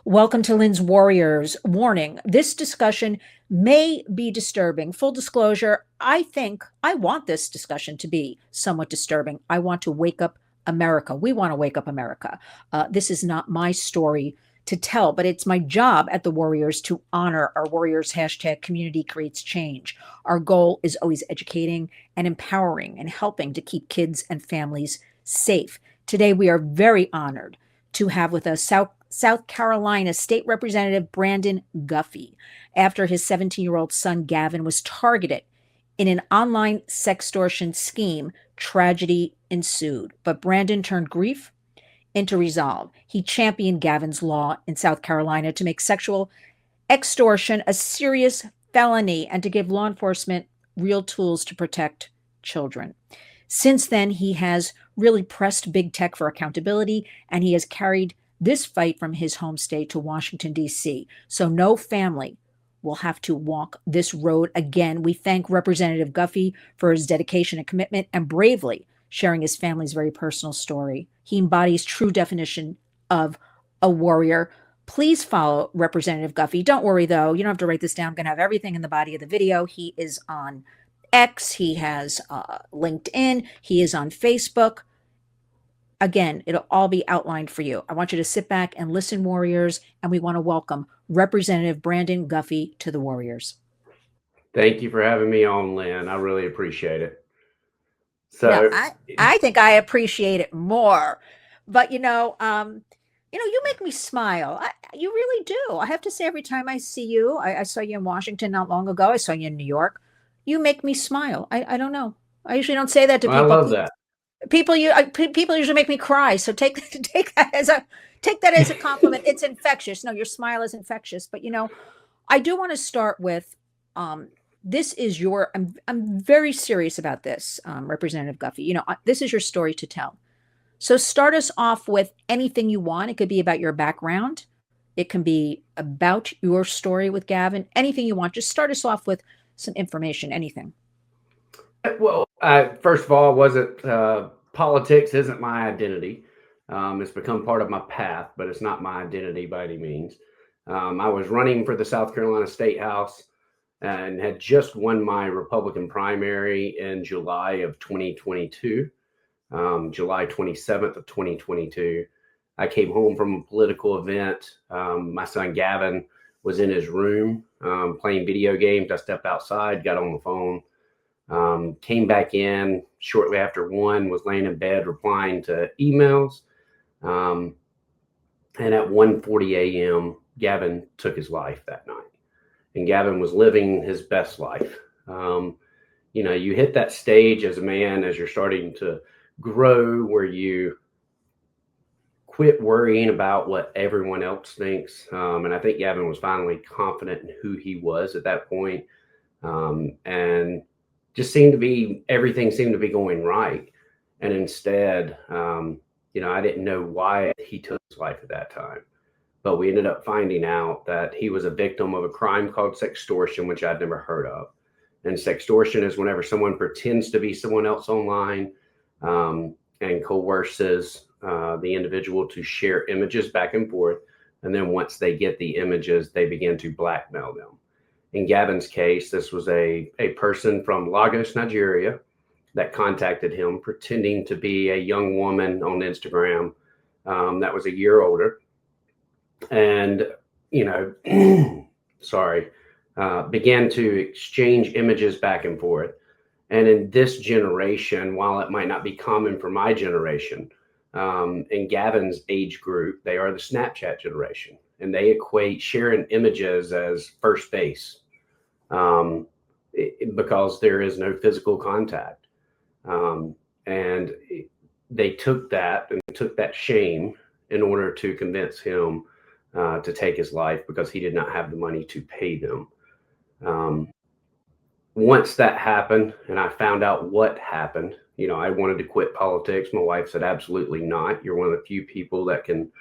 Welcome to Lynn's Warriors. Warning, this discussion may be disturbing. Full disclosure, I want this discussion to be somewhat disturbing. I want to wake up America. We want to wake up America. This is not my story to tell, but it's my job at the Warriors to honor our Warriors hashtag community creates change. Our goal is always educating and empowering and helping to keep kids and families safe. Today, we are very honored to have with us South Carolina State Representative Brandon Guffey after his 17-year-old son Gavin was targeted in an online sextortion scheme. Tragedy ensued, but Brandon turned grief into resolve. He championed Gavin's law in South Carolina to make sexual extortion a serious felony and to give law enforcement real tools to protect children. Since then, he has really pressed big tech for accountability, and he has carried this fight from his home state to Washington, D.C. So no family will have to walk this road again. We thank Representative Guffey for his dedication and commitment and bravely sharing his family's very personal story. He embodies true definition of a warrior. Please follow Representative Guffey. Don't worry, though. You don't have to write this down. I'm going to have everything in the body of the video. He is on X. He has LinkedIn. He is on Facebook. Again, it'll all be outlined for you. I want you to sit back and listen, Warriors, and we want to welcome Representative Brandon Guffey to the Warriors. Thank you for having me on, Lynn. I really appreciate it. So now, I think I appreciate it more, but you make me smile. You really do. I have to say, every time I see you, I saw you in Washington not long ago. I saw you in New York. You make me smile. I don't know. I usually don't say that to people. I love that. People usually make me cry. So take that as a compliment. It's infectious. No, your smile is infectious. But I do want to start with this is your. I'm very serious about this, Representative Guffey. This is your story to tell. So start us off with anything you want. It could be about your background. It can be about your story with Gavin. Anything you want. Just start us off with some information. Anything. Well, first of all, politics isn't my identity. It's become part of my path, but it's not my identity by any means. I was running for the South Carolina State House and had just won my Republican primary in July of 2022, July 27th of 2022. I came home from a political event. My son Gavin was in his room playing video games. I stepped outside, got on the phone, came back in shortly after 1, was laying in bed replying to emails. And at 1:40 a.m., Gavin took his life that night. And Gavin was living his best life. You hit that stage as a man, as you're starting to grow, where you quit worrying about what everyone else thinks. And I think Gavin was finally confident in who he was at that point. And just everything seemed to be going right. And instead, I didn't know why he took his life at that time. But we ended up finding out that he was a victim of a crime called sextortion, which I'd never heard of. And sextortion is whenever someone pretends to be someone else online and coerces the individual to share images back and forth. And then once they get the images, they begin to blackmail them. In Gavin's case, this was a person from Lagos, Nigeria, that contacted him pretending to be a young woman on Instagram that was a year older. And, began to exchange images back and forth. And in this generation, while it might not be common for my generation, in Gavin's age group, they are the Snapchat generation. And they equate sharing images as first base because there is no physical contact. And they took that shame in order to convince him to take his life because he did not have the money to pay them. Once that happened and I found out what happened, I wanted to quit politics. My wife said, absolutely not. You're one of the few people that can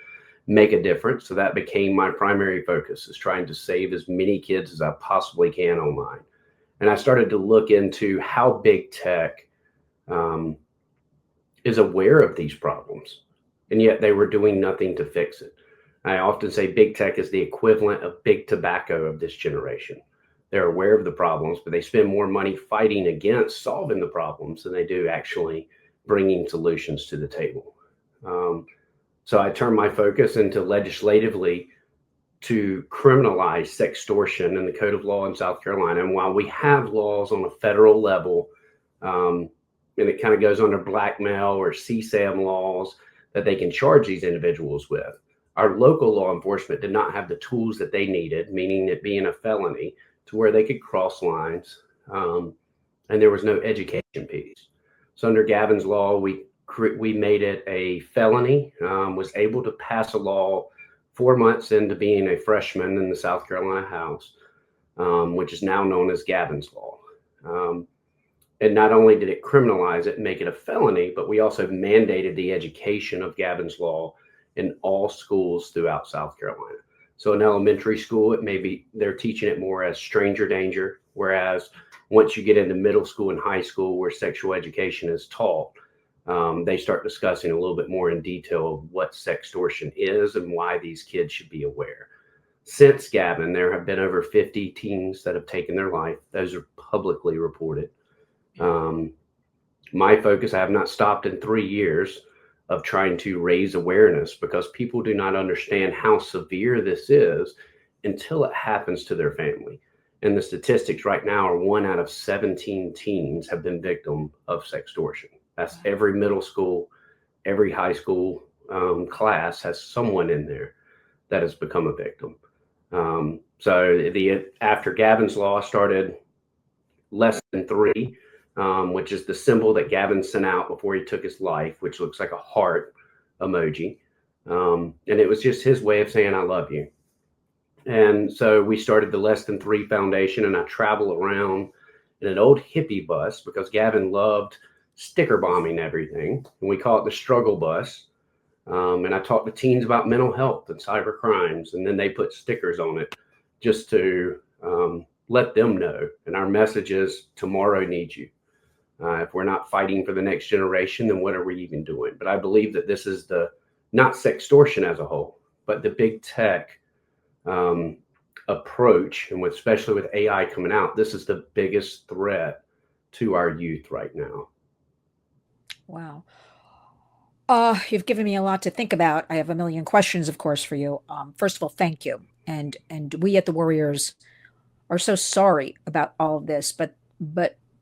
make a difference. So that became my primary focus, is trying to save as many kids as I possibly can online. And I started to look into how big tech is aware of these problems, and yet they were doing nothing to fix it. I often say big tech is the equivalent of big tobacco of this generation. They're aware of the problems, but they spend more money fighting against solving the problems than they do actually bringing solutions to the table. So I turn my focus into legislatively to criminalize sextortion in the code of law in South Carolina. And while we have laws on a federal level, and it kind of goes under blackmail or CSAM laws that they can charge these individuals with, our local law enforcement did not have the tools that they needed, meaning it being a felony, to where they could cross lines, and there was no education piece. So under Gavin's law, we made it a felony, was able to pass a law 4 months into being a freshman in the South Carolina House, which is now known as Gavin's law. And not only did it criminalize it and make it a felony, but we also mandated the education of Gavin's law in all schools throughout South Carolina. So in elementary school, it may be they're teaching it more as stranger danger, whereas once you get into middle school and high school where sexual education is taught, they start discussing a little bit more in detail of what sextortion is and why these kids should be aware. Since Gavin, there have been over 50 teens that have taken their life. Those are publicly reported. My focus, I have not stopped in 3 years of trying to raise awareness, because people do not understand how severe this is until it happens to their family. And the statistics right now are 1 out of 17 teens have been victim of sextortion. That's every middle school, every high school class has someone in there that has become a victim. So after Gavin's law started less than 3, which is the symbol that Gavin sent out before he took his life, which looks like a heart emoji. And it was just his way of saying, I love you. And so we started the Less Than 3 Foundation, and I travel around in an old hippie bus because Gavin loved sticker bombing everything. And we call it the struggle bus. And I talk to teens about mental health and cyber crimes, and then they put stickers on it just to let them know. And our message is, tomorrow needs you. If we're not fighting for the next generation, then what are we even doing? But I believe that this is not sextortion as a whole, but the big tech approach, and especially with AI coming out, this is the biggest threat to our youth right now. Wow. You've given me a lot to think about. I have a million questions, of course, for you. First of all, thank you. And we at the Warriors are so sorry about all of this, but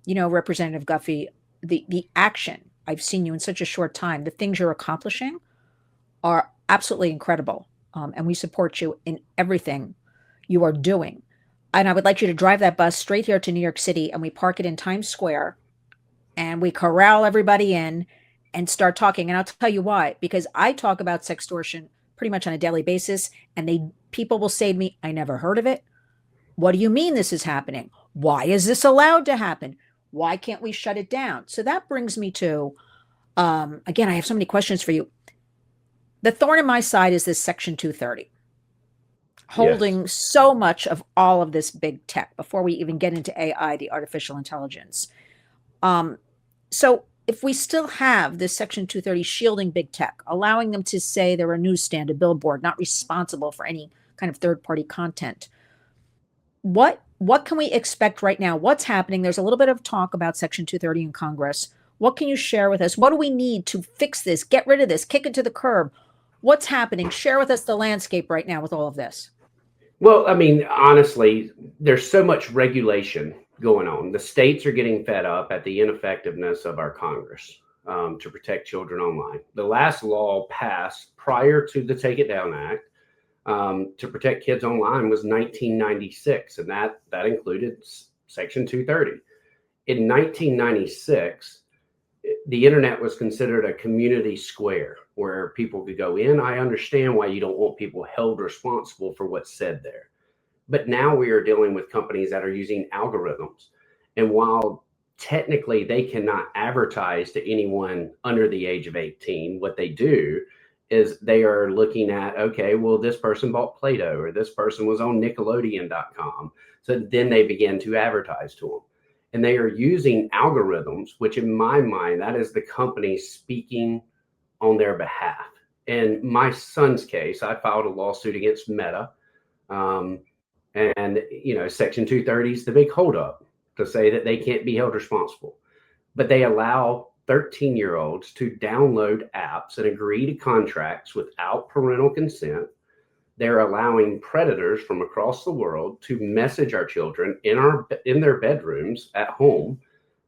Representative Guffey, the action, I've seen you in such a short time, the things you're accomplishing are absolutely incredible. And we support you in everything you are doing. And I would like you to drive that bus straight here to New York City, and we park it in Times Square, and we corral everybody in and start talking. And I'll tell you why, because I talk about sextortion pretty much on a daily basis, and people will say to me, I never heard of it. What do you mean this is happening? Why is this allowed to happen? Why can't we shut it down? So that brings me to, again, I have so many questions for you. The thorn in my side is this Section 230, holding so much of all of this big tech before we even get into AI, the artificial intelligence. So if we still have this Section 230 shielding big tech, allowing them to say they're a newsstand, a billboard, not responsible for any kind of third-party content, what can we expect right now? What's happening? There's a little bit of talk about Section 230 in Congress. What can you share with us? What do we need to fix this, get rid of this, kick it to the curb? What's happening? Share with us the landscape right now with all of this. Well, I mean, honestly, there's so much regulation going on. The states are getting fed up at the ineffectiveness of our Congress to protect children online. The last law passed prior to the Take It Down Act to protect kids online was 1996, and that included Section 230. In 1996, the internet was considered a community square where people could go in. I understand why you don't want people held responsible for what's said there. But now we are dealing with companies that are using algorithms. And while technically they cannot advertise to anyone under the age of 18, what they do is they are looking at, okay, well, this person bought Play-Doh, or this person was on Nickelodeon.com. So then they begin to advertise to them. And they are using algorithms, which in my mind, that is the company speaking on their behalf. in my son's case, I filed a lawsuit against Meta. And, Section 230 is the big holdup to say that they can't be held responsible. But they allow 13-year-olds to download apps and agree to contracts without parental consent. They're allowing predators from across the world to message our children in their bedrooms at home.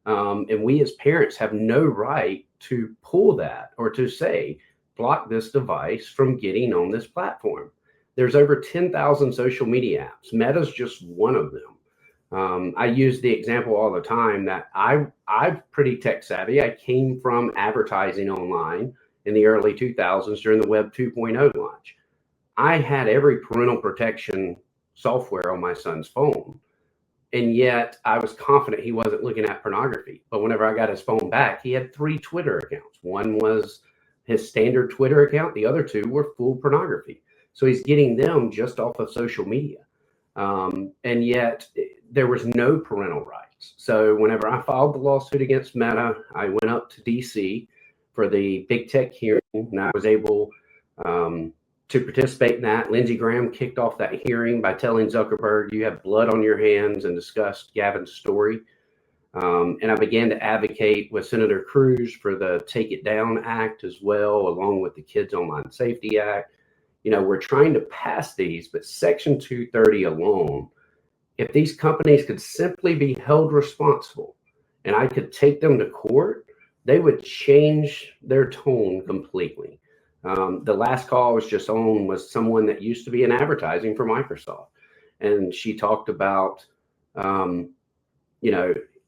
And we as parents have no right to pull that or to say, block this device from getting on this platform. There's over 10,000 social media apps. Meta's just one of them. I use the example all the time that I'm pretty tech savvy. I came from advertising online in the early 2000s during the Web 2.0 launch. I had every parental protection software on my son's phone, and yet I was confident he wasn't looking at pornography. But whenever I got his phone back, he had 3 Twitter accounts. One was his standard Twitter account. The other 2 were full pornography. So he's getting them just off of social media. And yet there was no parental rights. So whenever I filed the lawsuit against Meta, I went up to DC for the big tech hearing, and I was able to participate in that. Lindsey Graham kicked off that hearing by telling Zuckerberg, you have blood on your hands, and discussed Gavin's story. And I began to advocate with Senator Cruz for the Take It Down Act as well, along with the Kids Online Safety Act. We're trying to pass these, but Section 230 alone, if these companies could simply be held responsible and I could take them to court, they would change their tone completely. The last call I was just on was someone that used to be in advertising for Microsoft. And she talked about,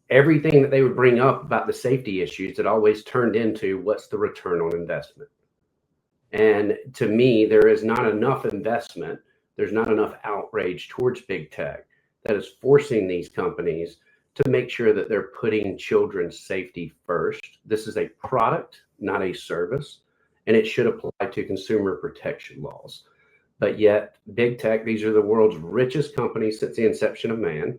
everything that they would bring up about the safety issues that always turned into what's the return on investment. And to me, there is not enough investment. There's not enough outrage towards big tech that is forcing these companies to make sure that they're putting children's safety first. This is a product, not a service, and it should apply to consumer protection laws. But yet, big tech, these are the world's richest companies since the inception of man,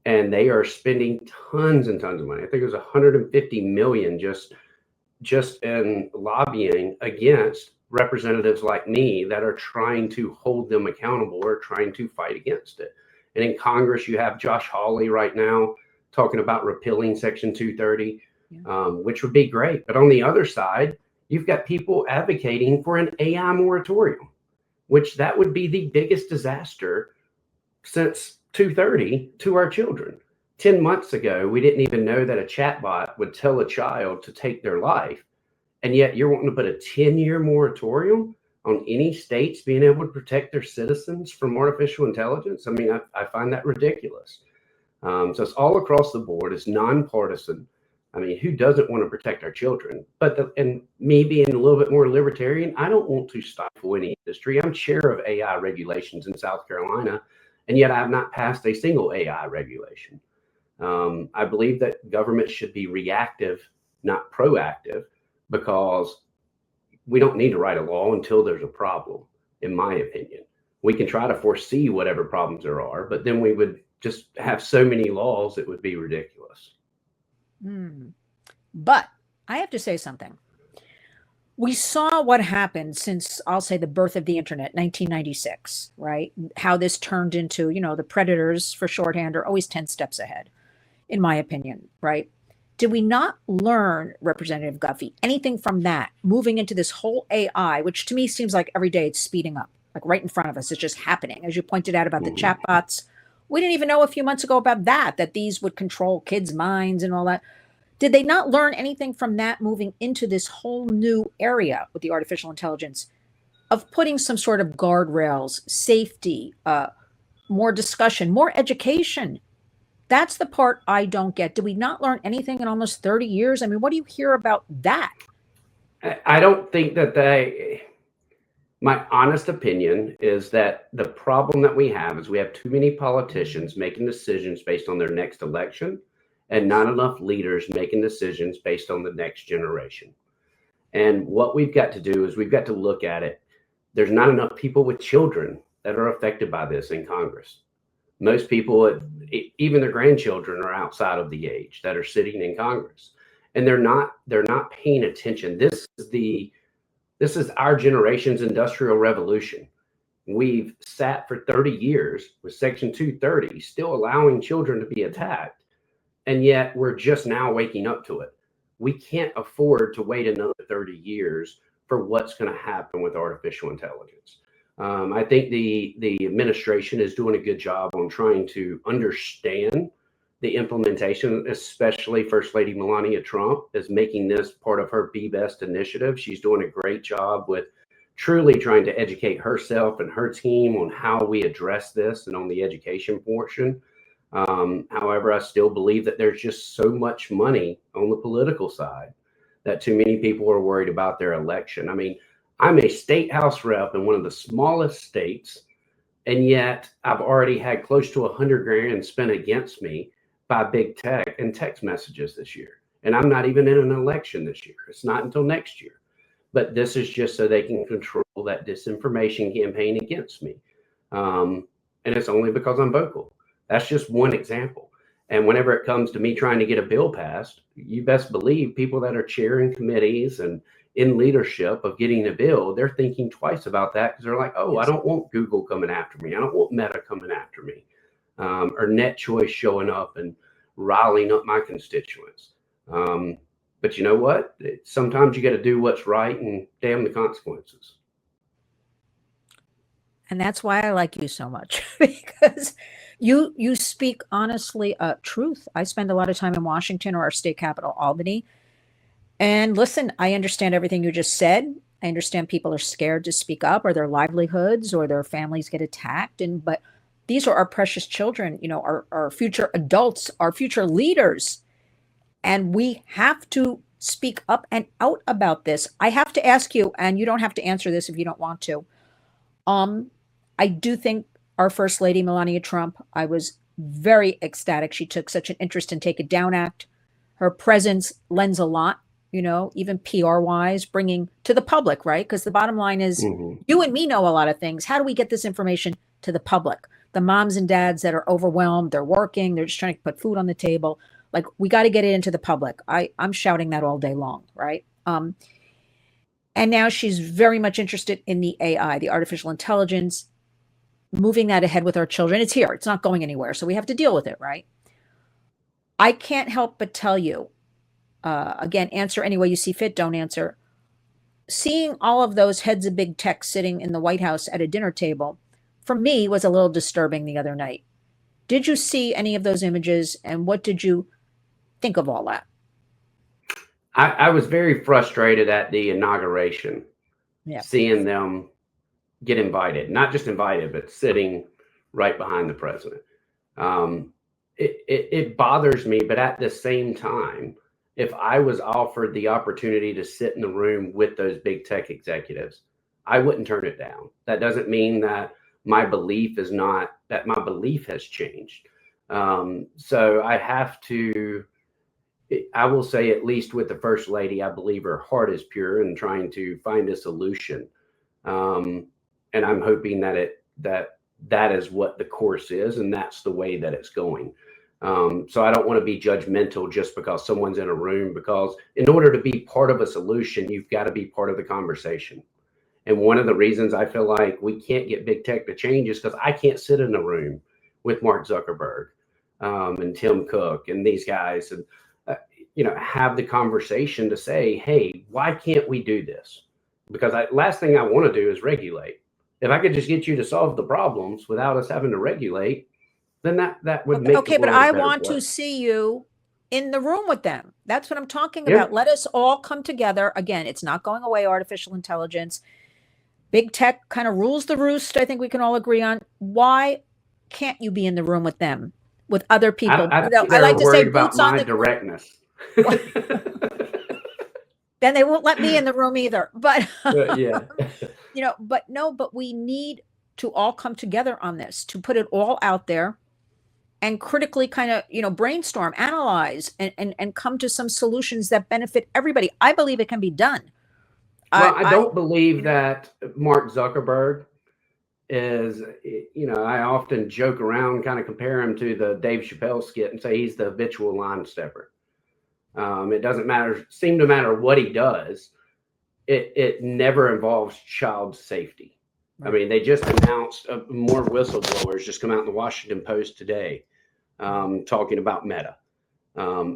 and they are spending tons and tons of money. I think it was 150 million just in lobbying against representatives like me that are trying to hold them accountable or trying to fight against it. And in Congress, you have Josh Hawley right now talking about repealing Section 230, which would be great. But on the other side, you've got people advocating for an AI moratorium, which that would be the biggest disaster since 230 to our children. 10 months ago, we didn't even know that a chatbot would tell a child to take their life. And yet you're wanting to put a 10-year moratorium on any states being able to protect their citizens from artificial intelligence. I mean, I find that ridiculous. So it's all across the board. It's nonpartisan. I mean, who doesn't want to protect our children? And me being a little bit more libertarian, I don't want to stifle any industry. I'm chair of AI regulations in South Carolina, and yet I have not passed a single AI regulation. I believe that government should be reactive, not proactive, because we don't need to write a law until there's a problem, in my opinion. We can try to foresee whatever problems there are, but then we would just have so many laws, it would be ridiculous. But I have to say something. We saw what happened since, I'll say, the birth of the internet, 1996, right? How this turned into, the predators, for shorthand, are always 10 steps ahead, in my opinion, right? Did we not learn, Representative Guffey, anything from that, moving into this whole AI, which to me seems like every day it's speeding up, like right in front of us, it's just happening. As you pointed out about the chatbots, we didn't even know a few months ago about that these would control kids' minds and all that. Did they not learn anything from that moving into this whole new area with the artificial intelligence of putting some sort of guardrails, safety, more discussion, more education? That's the part I don't get. Did we not learn anything in almost 30 years? I mean, what do you hear about that? I don't think that my honest opinion is that the problem that we have is we have too many politicians making decisions based on their next election and not enough leaders making decisions based on the next generation. And what we've got to do is we've got to look at it. There's not enough people with children that are affected by this in Congress. Most people, even their grandchildren, are outside of the age that are sitting in Congress, and they're not paying attention. This is the This is our generation's industrial revolution. We've sat for 30 years with Section 230 still allowing children to be attacked, and yet we're just now waking up to it. We can't afford to wait another 30 years for what's going to happen with artificial intelligence. I think the administration is doing a good job on trying to understand the implementation, especially First Lady Melania Trump is making this part of her Be Best initiative. She's doing a great job with truly trying to educate herself and her team on how we address this and on the education portion. However, I still believe that there's just so much money on the political side that too many people are worried about their election. I mean, I'm a state house rep in one of the smallest states, and yet I've already had close to $100,000 spent against me by big tech and text messages this year. And I'm not even in an election this year. It's not until next year. But this is just so they can control that disinformation campaign against me. And it's only because I'm vocal. That's just one example. And whenever it comes to me trying to get a bill passed, you best believe people that are chairing committees and in leadership of getting a bill, they're thinking twice about that because they're like, oh, I don't want Google coming after me. I don't want Meta coming after me. Or Net Choice showing up and riling up my constituents. But you know what? Sometimes you got to do what's right and damn the consequences. And that's why I like you so much, because you speak honestly truth. I spend a lot of time in Washington or our state capital, Albany. And listen, I understand everything you just said. I understand people are scared to speak up, or their livelihoods or their families get attacked. But these are our precious children, our future adults, our future leaders. And we have to speak up and out about this. I have to ask you, and you don't have to answer this if you don't want to. I do think our First Lady, Melania Trump, I was very ecstatic. She took such an interest in Take It Down Act. Her presence lends a lot, even PR wise, bringing to the public, right? Because the bottom line is you and me know a lot of things. How do we get this information to the public? The moms and dads that are overwhelmed, they're working, they're just trying to put food on the table. Like, we got to get it into the public. I'm shouting that all day long, right? And now she's very much interested in the AI, the artificial intelligence, moving that ahead with our children. It's here. It's not going anywhere. So we have to deal with it, right? I can't help but tell you, again, answer any way you see fit, don't answer. Seeing all of those heads of big tech sitting in the White House at a dinner table, for me, was a little disturbing the other night. Did you see any of those images, and what did you think of all that? I was very frustrated at the inauguration, seeing them get invited, not just invited, but sitting right behind the president. It bothers me, but at the same time, if I was offered the opportunity to sit in the room with those big tech executives, I wouldn't turn it down. That doesn't mean that my belief has changed. So I will say, at least with the First Lady, I believe her heart is pure in trying to find a solution. And I'm hoping that is what the course is, and that's the way that it's going. So I don't want to be judgmental just because someone's in a room, because in order to be part of a solution, you've got to be part of the conversation. And one of the reasons I feel like we can't get big tech to change is because I can't sit in a room with Mark Zuckerberg and Tim Cook and these guys and have the conversation to say, hey, why can't we do this? Because last thing I want to do is regulate. If I could just get you to solve the problems without us having to regulate, then that would make okay. But I want to see you in the room with them. That's what I'm talking about. Let us all come together. Again, it's not going away. Artificial intelligence, big tech kind of rules the roost. I think we can all agree on. Why can't you be in the room with them, with other people? I like to say boots on the directness. Then they won't let me in the room either. But yeah. but we need to all come together on this, to put it all out there and critically kind of, brainstorm, analyze, and come to some solutions that benefit everybody. I believe it can be done. Well, I don't believe that Mark Zuckerberg is, I often joke around, kind of compare him to the Dave Chappelle skit and say he's the habitual line stepper. It doesn't seem to matter what he does. it never involves child safety. Right. I mean, they just announced more whistleblowers just come out in the Washington Post today, talking about Meta.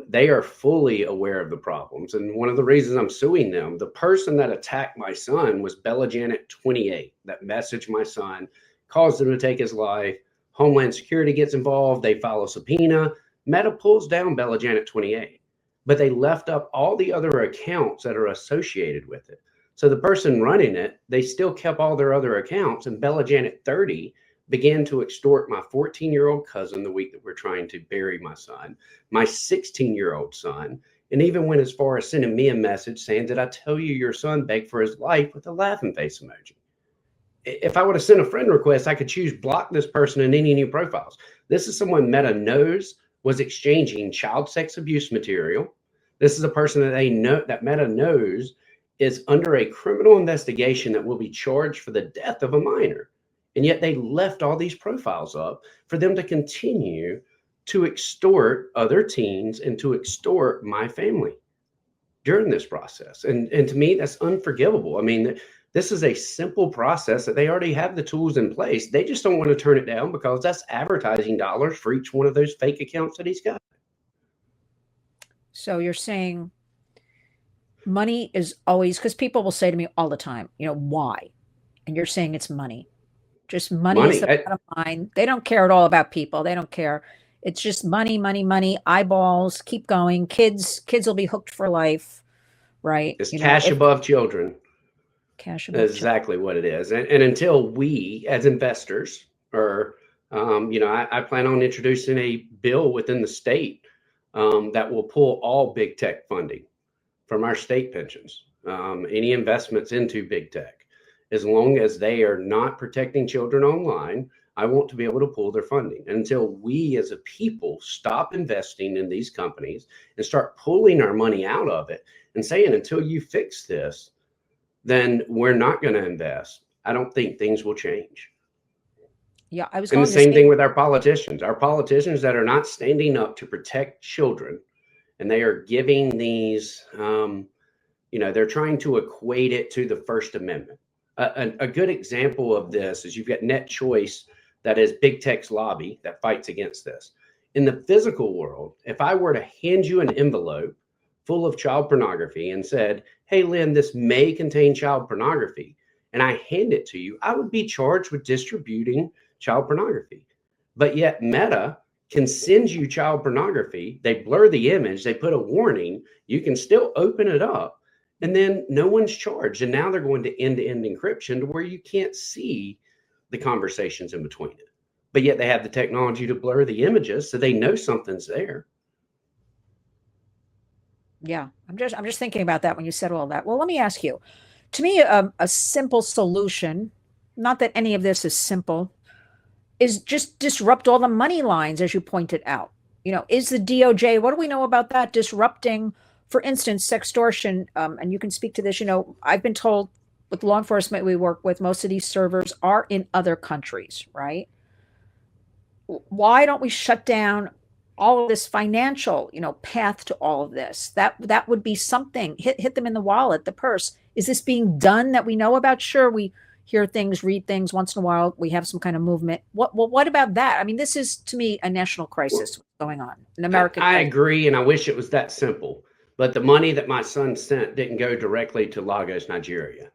They are fully aware of the problems. And one of the reasons I'm suing them, the person that attacked my son was Bella Janet 28, that messaged my son, caused him to take his life. Homeland Security gets involved. They file a subpoena. Meta pulls down Bella Janet 28, but they left up all the other accounts that are associated with it. So the person running it, they still kept all their other accounts, and Bella Janet 30 began to extort my 14-year-old cousin the week that we're trying to bury my son, my 16-year-old son, and even went as far as sending me a message saying, "Did I tell you your son begged for his life?" with a laughing face emoji. If I would have sent a friend request, I could choose block this person in any new profiles. This is someone Meta knows was exchanging child sex abuse material. This is a person that they know, that Meta knows is under a criminal investigation that will be charged for the death of a minor. And yet they left all these profiles up for them to continue to extort other teens and to extort my family during this process. And to me, that's unforgivable. I mean, this is a simple process that they already have the tools in place. They just don't want to turn it down because that's advertising dollars for each one of those fake accounts that he's got. So you're saying money is always, because people will say to me all the time, why? And you're saying it's money. Just money is the bottom line. They don't care at all about people. They don't care. It's just money, money, money, eyeballs, keep going. Kids will be hooked for life, right? It's cash above children. Cash above That's exactly what it is. And until we as investors are, I plan on introducing a bill within the state that will pull all big tech funding from our state pensions, any investments into big tech. As long as they are not protecting children online, I want to be able to pull their funding. And until we as a people stop investing in these companies and start pulling our money out of it and saying, until you fix this, then we're not going to invest, I don't think things will change. Yeah, I was going going the to same say, thing with our politicians that are not standing up to protect children, and they are giving these, they're trying to equate it to the First Amendment. A good example of this is you've got Net Choice, that is big tech's lobby that fights against this. In the physical world, if I were to hand you an envelope full of child pornography and said, "Hey, Lynn, this may contain child pornography," and I hand it to you, I would be charged with distributing child pornography. But yet Meta can send you child pornography. They blur the image. They put a warning. You can still open it up, and then no one's charged. And now they're going to end-to-end encryption to where you can't see the conversations in between it. But yet they have the technology to blur the images, so they know something's there. Yeah, I'm just thinking about that when you said all that. Well, let me ask you. To me, a simple solution, not that any of this is simple, is just disrupt all the money lines, as you pointed out. Is the DOJ, what do we know about that, disrupting, for instance, sextortion? And you can speak to this. I've been told with law enforcement we work with, most of these servers are in other countries, right? Why don't we shut down all of this financial, path to all of this? That would be something. Hit them in the wallet, the purse. Is this being done that we know about? Sure, we hear things, read things once in a while. We have some kind of movement. What about that? I mean, this is, to me, a national crisis going on in America. I agree, and I wish it was that simple. But the money that my son sent didn't go directly to Lagos, Nigeria.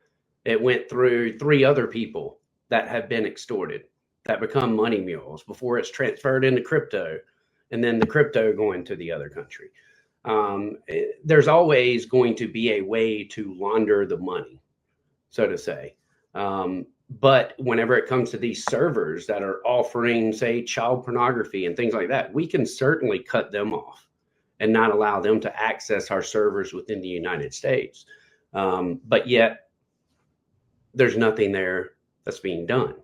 It went through 3 other people that have been extorted, that become money mules before it's transferred into crypto, and then the crypto going to the other country. There's always going to be a way to launder the money, so to say. But whenever it comes to these servers that are offering, say, child pornography and things like that, we can certainly cut them off and not allow them to access our servers within the United States. But yet there's nothing there that's being done.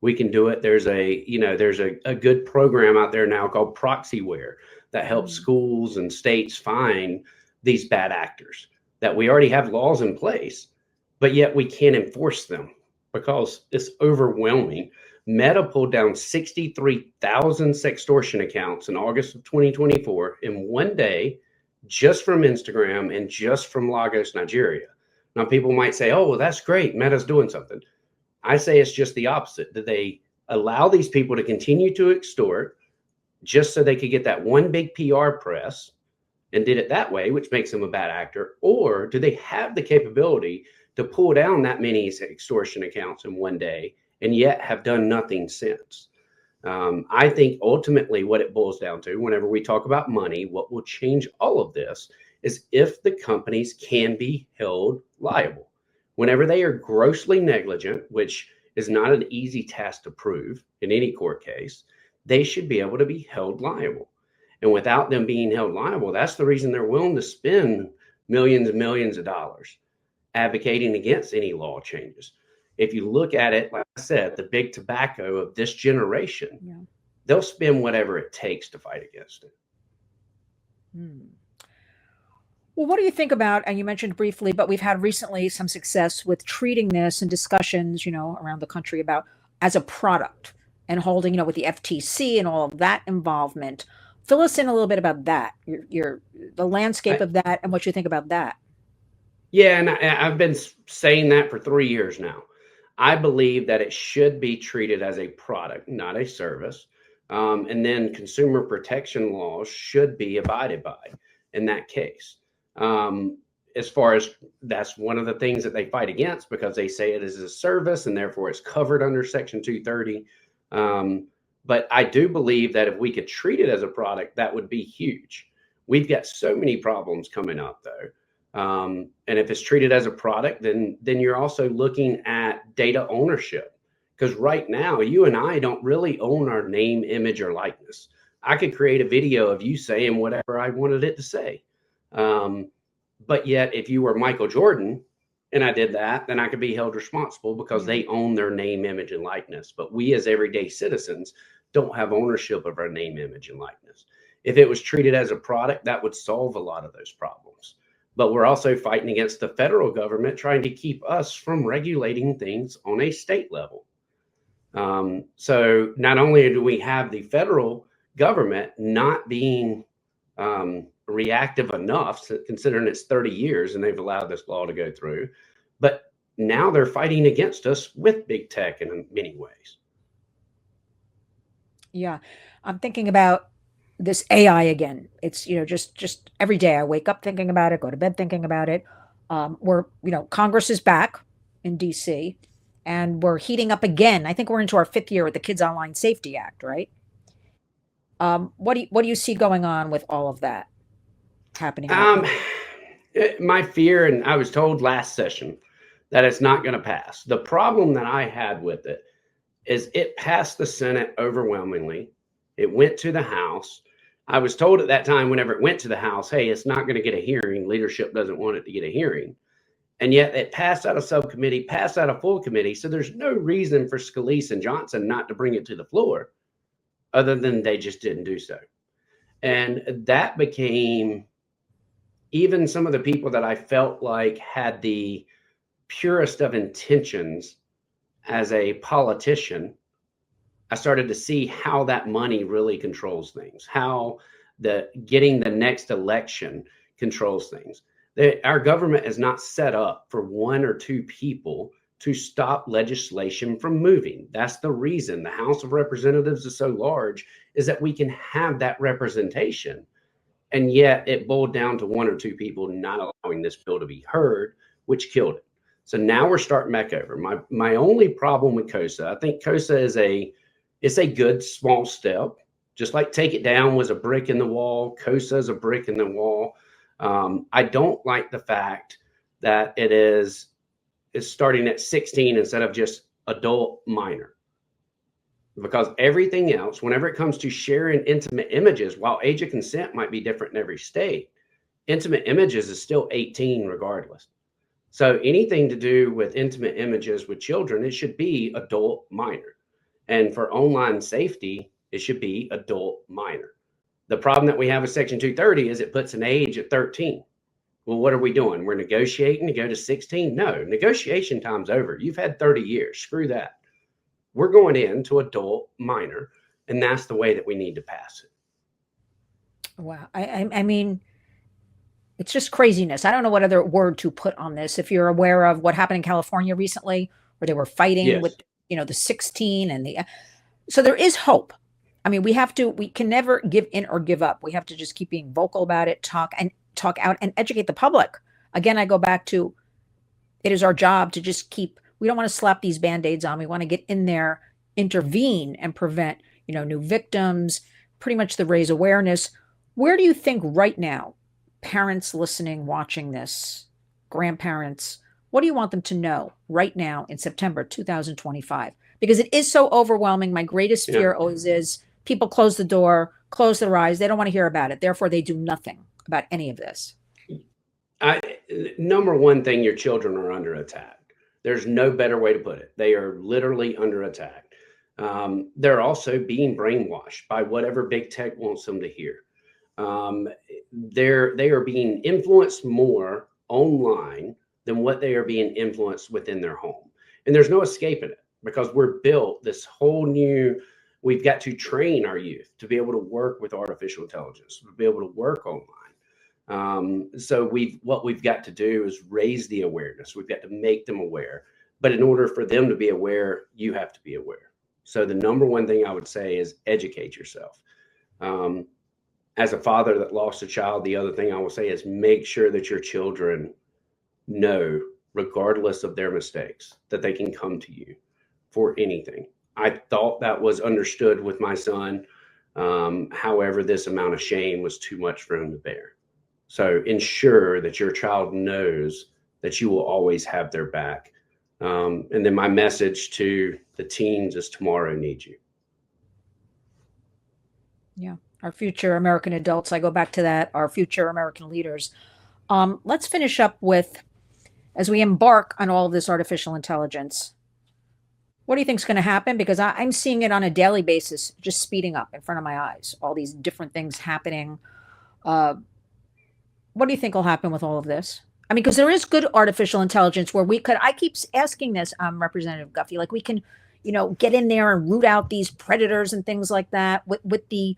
We can do it. There's a good program out there now called Proxyware that helps schools and states find these bad actors, that we already have laws in place, but yet we can't enforce them because it's overwhelming. Meta pulled down 63,000 sextortion accounts in August of 2024 in one day, just from Instagram and just from Lagos, Nigeria. Now, people might say, oh, well, that's great. Meta's doing something. I say it's just the opposite. That they allow these people to continue to extort just so they could get that one big PR press and did it that way, which makes them a bad actor? Or do they have the capability to pull down that many extortion accounts in one day and yet have done nothing since? I think ultimately what it boils down to, whenever we talk about money, what will change all of this is if the companies can be held liable. Whenever they are grossly negligent, which is not an easy task to prove in any court case, they should be able to be held liable. And without them being held liable, that's the reason they're willing to spend millions and millions of dollars advocating against any law changes. If you look at it, like I said, the big tobacco of this generation, they'll spend whatever it takes to fight against it. Well, what do you think about, and you mentioned briefly, but we've had recently some success with treating this and discussions, around the country about as a product and holding, with the FTC and all of that involvement. Fill us in a little bit about that, the landscape of that and what you think about that. Yeah, and I've been saying that for 3 years now. I believe that it should be treated as a product, not a service. And then consumer protection laws should be abided by in that case. As far as that's one of the things that they fight against because they say it is a service and therefore it's covered under Section 230. But I do believe that if we could treat it as a product, that would be huge. We've got so many problems coming up, though. And if it's treated as a product, then you're also looking at data ownership. Because right now, you and I don't really own our name, image, or likeness. I could create a video of you saying whatever I wanted it to say. But yet, if you were Michael Jordan and I did that, then I could be held responsible because they own their name, image, and likeness. But we as everyday citizens don't have ownership of our name, image, and likeness. If it was treated as a product, that would solve a lot of those problems. But we're also fighting against the federal government trying to keep us from regulating things on a state level. So not only do we have the federal government not being reactive enough, considering it's 30 years and they've allowed this law to go through, but now they're fighting against us with big tech in many ways. Yeah, I'm thinking about this AI again. It's, just every day I wake up thinking about it, go to bed thinking about it. Congress is back in DC and we're heating up again. I think we're into our 5th year with the Kids Online Safety Act, right? What do you see going on with all of that happening? My fear, and I was told last session that it's not going to pass. The problem that I had with it is it passed the Senate overwhelmingly. It went to the House. I was told at that time, whenever it went to the House, hey, it's not going to get a hearing. Leadership doesn't want it to get a hearing. And yet it passed out of subcommittee, passed out of full committee. So there's no reason for Scalise and Johnson not to bring it to the floor other than they just didn't do so. And that became even some of the people that I felt like had the purest of intentions as a politician. I started to see how that money really controls things, how getting the next election controls things. Our government is not set up for 1 or 2 people to stop legislation from moving. That's the reason the House of Representatives is so large, is that we can have that representation. And yet it boiled down to 1 or 2 people not allowing this bill to be heard, which killed it. So now we're starting back over. My only problem with COSA, I think COSA is a good small step. Just like Take It Down was a brick in the wall, COSA is a brick in the wall. I don't like the fact that it is starting at 16 instead of just adult minor. Because everything else, whenever it comes to sharing intimate images, while age of consent might be different in every state, intimate images is still 18 regardless. So anything to do with intimate images with children, it should be adult minor. And for online safety, it should be adult minor. The problem that we have with Section 230 is it puts an age at 13. Well, what are we doing? We're negotiating to go to 16? No, negotiation time's over. You've had 30 years. Screw that. We're going into adult minor, and that's the way that we need to pass it. Wow. I mean, It's just craziness. I don't know what other word to put on this. If you're aware of what happened in California recently, where they were fighting with, Yes. the 16 and so there is hope. I mean, we can never give in or give up. We have to just keep being vocal about it, talk out and educate the public. Again, I go back to it is our job to just we don't want to slap these band-aids on. We want to get in there, intervene and prevent, new victims, pretty much the raise awareness. Where do you think right now, parents listening, watching this, grandparents, what do you want them to know right now in September 2025? Because it is so overwhelming. My greatest Yeah. fear always is people close the door, close their eyes. They don't want to hear about it. Therefore, they do nothing about any of this. Number one thing, your children are under attack. There's no better way to put it. They are literally under attack. They're also being brainwashed by whatever big tech wants them to hear. They are being influenced more online than what they are being influenced within their home. And there's no escaping it because we're built this whole new, we've got to train our youth to be able to work with artificial intelligence, to be able to work online. So what we've got to do is raise the awareness. We've got to make them aware. But in order for them to be aware, you have to be aware. So the number one thing I would say is educate yourself. As a father that lost a child, the other thing I will say is make sure that your children know, regardless of their mistakes, that they can come to you for anything. I thought that was understood with my son. However, this amount of shame was too much for him to bear. So ensure that your child knows that you will always have their back. And then my message to the teens is tomorrow needs you. Yeah. Our future American adults, I go back to that, our future American leaders. Let's finish up with, as we embark on all of this artificial intelligence, what do you think is going to happen? Because I'm seeing it on a daily basis, just speeding up in front of my eyes, all these different things happening. What do you think will happen with all of this? I mean, because there is good artificial intelligence where I keep asking this, Representative Guffey, like we can, get in there and root out these predators and things like that with the,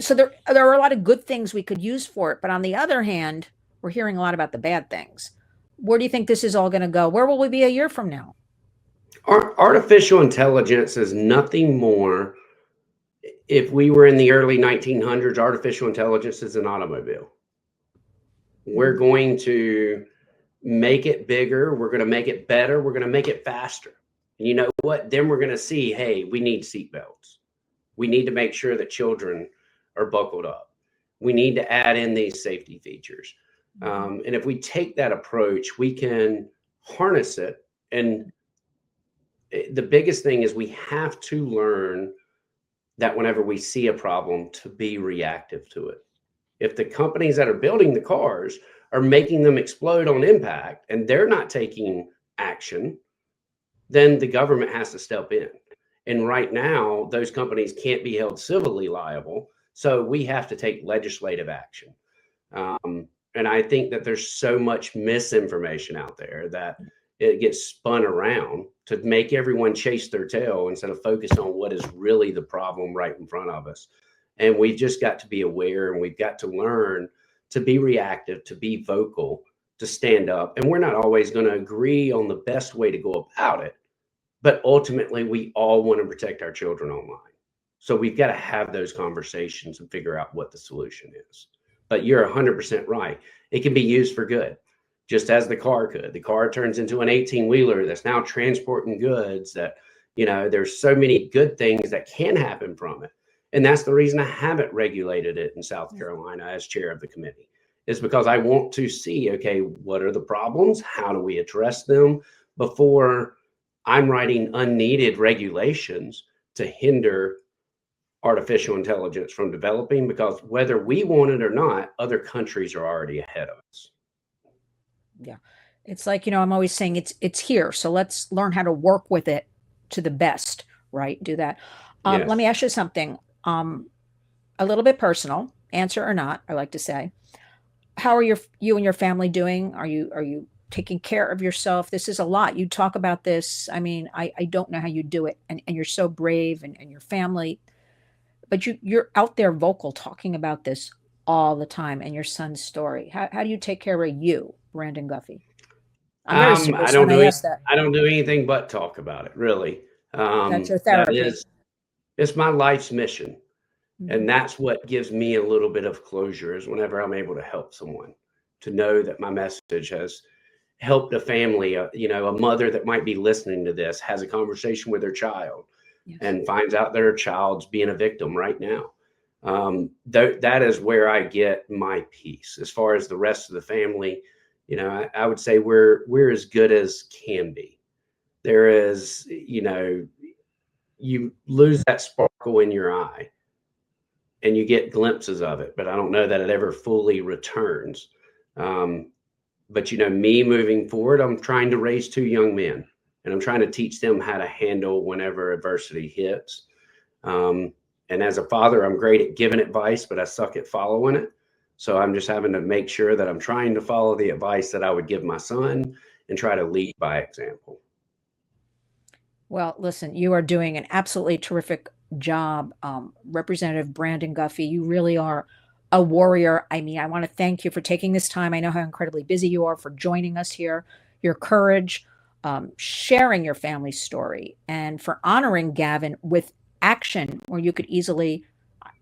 so there are a lot of good things we could use for it. But on the other hand, we're hearing a lot about the bad things. Where do you think this is all going to go? Where will we be a year from now? Artificial intelligence is nothing more. If we were in the early 1900s, artificial intelligence is an automobile. We're going to make it bigger. We're going to make it better. We're going to make it faster. And you know what? Then we're going to see, hey, we need seatbelts. We need to make sure that children are buckled up. We need to add in these safety features. And if we take that approach, we can harness it. And the biggest thing is we have to learn that whenever we see a problem, to be reactive to it. If the companies that are building the cars are making them explode on impact and they're not taking action, then the government has to step in. And right now, those companies can't be held civilly liable. So we have to take legislative action. And I think that there's so much misinformation out there that it gets spun around to make everyone chase their tail instead of focus on what is really the problem right in front of us. And we've just got to be aware, and we've got to learn to be reactive, to be vocal, to stand up. And we're not always going to agree on the best way to go about it. But ultimately, we all want to protect our children online. So we've got to have those conversations and figure out what the solution is. But you're 100% right. It can be used for good, just as the car could. The car turns into an 18-wheeler that's now transporting goods that, there's so many good things that can happen from it. And that's the reason I haven't regulated it in South Carolina as chair of the committee, is because I want to see, okay, what are the problems? How do we address them before I'm writing unneeded regulations to hinder artificial intelligence from developing? Because whether we want it or not, other countries are already ahead of us. Yeah. It's like, I'm always saying it's here. So let's learn how to work with it to the best, right? Do that. Yes. Let me ask you something. A little bit personal, answer or not, I like to say. How are you and your family doing? Are you taking care of yourself? This is a lot. You talk about this. I mean, I don't know how you do it. And you're so brave and your family, but you're out there vocal talking about this all the time and your son's story. How do you take care of you, Brandon Guffey? I'm very I serious don't when do I it. ask that. I don't do anything but talk about it, really. That's your That therapy. is, it's my life's mission. And Mhm. that's what gives me a little bit of closure is whenever I'm able to help someone to know that my message has helped a family, a mother that might be listening to this has a conversation with their child Yes. and finds out their child's being a victim right now. That is where I get my peace. As far as the rest of the family, I would say we're as good as can be. There is, you lose that sparkle in your eye and you get glimpses of it, but I don't know that it ever fully returns. Um, but me moving forward, I'm trying to raise two young men, and I'm trying to teach them how to handle whenever adversity hits. Um, and as a father, I'm great at giving advice, but I suck at following it. So I'm just having to make sure that I'm trying to follow the advice that I would give my son and try to lead by example. Well, listen, you are doing an absolutely terrific job, Representative Brandon Guffey. You really are a warrior. I mean, I want to thank you for taking this time. I know how incredibly busy you are for joining us here, your courage, sharing your family story, and for honoring Gavin with action where you could easily.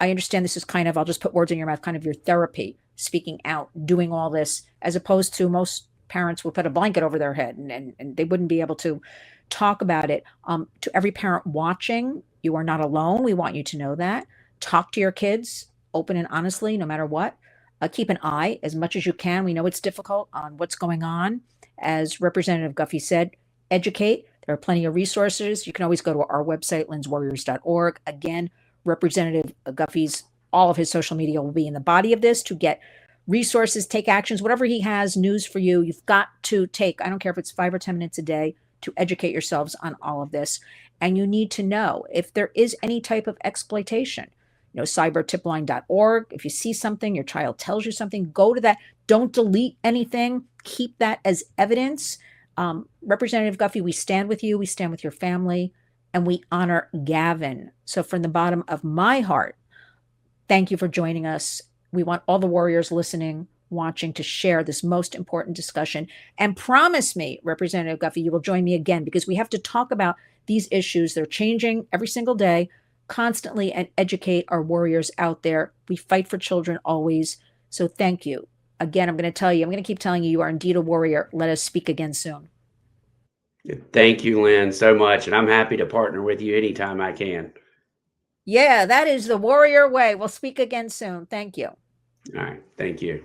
I understand this is kind of, I'll just put words in your mouth, kind of your therapy, speaking out, doing all this, as opposed to most parents would put a blanket over their head and they wouldn't be able to talk about it. To every parent watching, you are not alone. We want you to know that. Talk to your kids open and honestly, no matter what. Keep an eye as much as you can. We know it's difficult on what's going on. As Representative Guffey said, educate. There are plenty of resources. You can always go to our website, lynswarriors.org. Again, Representative Guffey's, all of his social media will be in the body of this to get resources, take actions, whatever he has, news for you. You've got to take, I don't care if it's 5 or 10 minutes a day, to educate yourselves on all of this. And you need to know if there is any type of exploitation. Cybertipline.org. If you see something, your child tells you something, go to that. Don't delete anything. Keep that as evidence. Representative Guffey, we stand with you. We stand with your family, and we honor Gavin. So from the bottom of my heart, thank you for joining us. We want all the warriors listening, watching, to share this most important discussion. And promise me, Representative Guffey, you will join me again, because we have to talk about these issues. They're changing every single day, constantly, and educate our warriors out there. We fight for children always. So thank you. Again, I'm going to keep telling you, you are indeed a warrior. Let us speak again soon. Thank you, Lynn, so much. And I'm happy to partner with you anytime I can. Yeah, that is the warrior way. We'll speak again soon. Thank you. All right. Thank you.